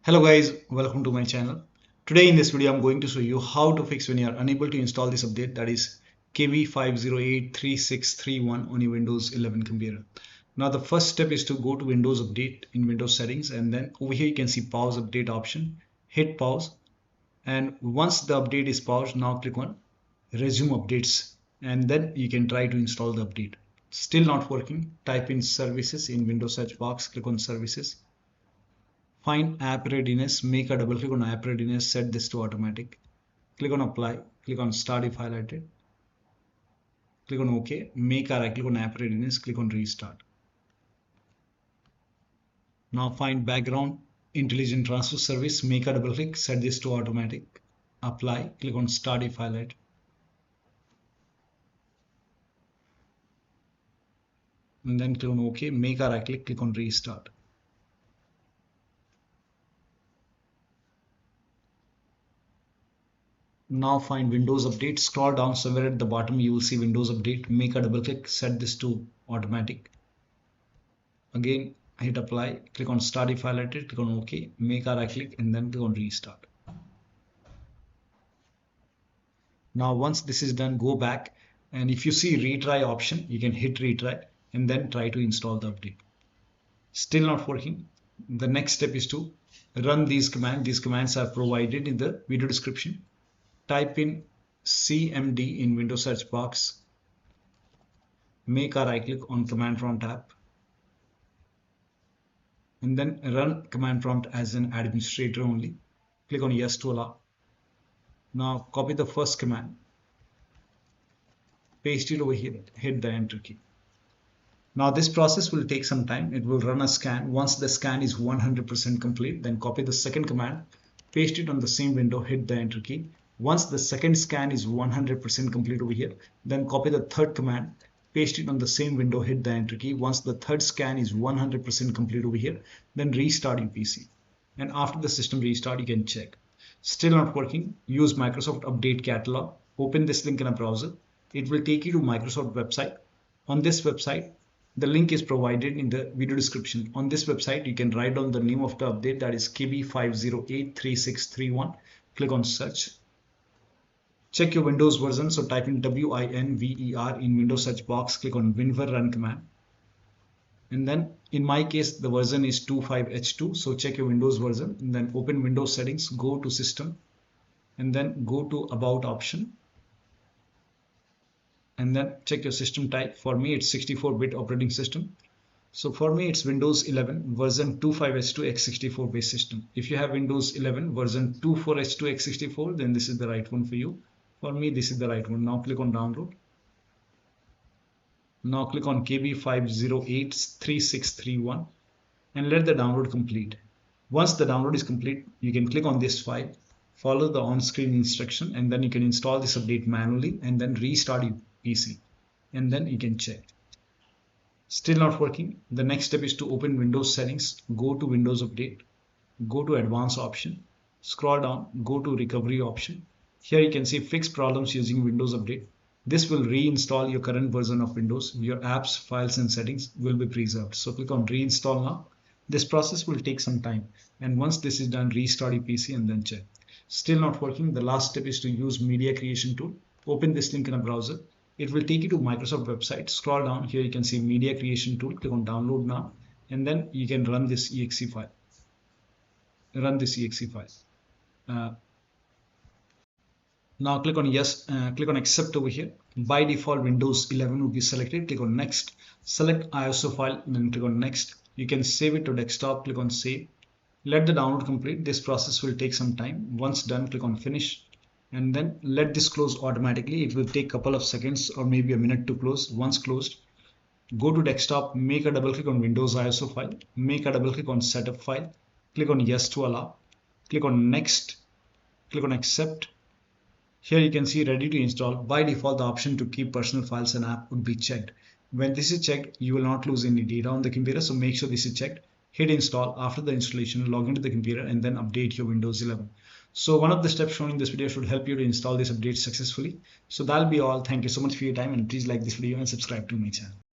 Hello guys, welcome to my channel. Today in this video I'm going to show you how to fix when you are unable to install this update, that is KB5083631 on your Windows 11 computer. Now the first step is to go to Windows Update in Windows settings, and then over here you can see pause update option. Hit pause, and once the update is paused, now click on resume updates, and then you can try to install the update. Still not working, type in services in Windows search box, click on services. Find app readiness, make a double click on app readiness, set this to automatic. Click on apply, click on start if highlighted. Click on OK, make a right click on app readiness, click on restart. Now find background intelligent transfer service, make a double click, set this to automatic. Apply, click on start if highlighted. And then click on OK, make a right click, click on restart. Now find Windows Update, scroll down somewhere at the bottom, you will see Windows Update, make a double click, set this to automatic. Again, hit apply, click on start if highlighted, click on OK, make a right click, and then click on restart. Now once this is done, go back, and if you see retry option, you can hit retry and then try to install the update. Still not working. The next step is to run these commands. These commands are provided in the video description. Type in cmd in Windows search box, make a right click on command prompt tab, and then run command prompt as an administrator only. Click on yes to allow. Now copy the first command, paste it over here, hit the enter key. Now this process will take some time. It will run a scan. Once the scan is 100% complete, then copy the second command, paste it on the same window, hit the enter key. Once the second scan is 100% complete over here, then copy the third command, paste it on the same window, hit the enter key. Once the third scan is 100% complete over here, then restart your PC. And after the system restart, you can check. Still not working, use Microsoft Update Catalog. Open this link in a browser. It will take you to Microsoft website. On this website, the link is provided in the video description. On this website, you can write down the name of the update, that is KB5083631. Click on search. Check your Windows version, so type in WINVER in Windows search box, click on WinVer run command. And then in my case, the version is 25H2, so check your Windows version, and then open Windows settings, go to system, and then go to about option. And then check your system type. For me, it's 64-bit operating system. So for me, it's Windows 11 version 25H2 x64 based system. If you have Windows 11 version 24H2 x64, then this is the right one for you. For me, this is the right one. Now click on download. Now click on KB5083631 and let the download complete. Once the download is complete, you can click on this file, follow the on-screen instruction, and then you can install this update manually and then restart your PC, and then you can check. Still not working. The next step is to open Windows settings, go to Windows Update, go to Advanced option, scroll down, go to Recovery option. Here you can see fix problems using Windows Update. This will reinstall your current version of Windows. Your apps, files, and settings will be preserved. So click on reinstall now. This process will take some time, and once this is done, restart your PC and then check. Still not working. The last step is to use Media Creation Tool. Open this link in a browser. It will take you to Microsoft website. Scroll down. Here you can see Media Creation Tool. Click on download now, and then you can run this exe file. Now click on yes, click on accept over here. By default, Windows 11 will be selected. Click on next, select ISO file, and then click on next. You can save it to desktop, click on save. Let the download complete. This process will take some time. Once done, click on finish, and then let this close automatically. It will take a couple of seconds or maybe a minute to close. Once closed, go to desktop, make a double click on Windows ISO file, make a double click on setup file, click on yes to allow, click on next, click on accept. Here you can see ready to install. By default, the option to keep personal files and app would be checked. When this is checked, you will not lose any data on the computer, so make sure this is checked. Hit install. After the installation, log into the computer and then update your Windows 11. So one of the steps shown in this video should help you to install this update successfully. So that'll be all. Thank you so much for your time, and please like this video and subscribe to my channel.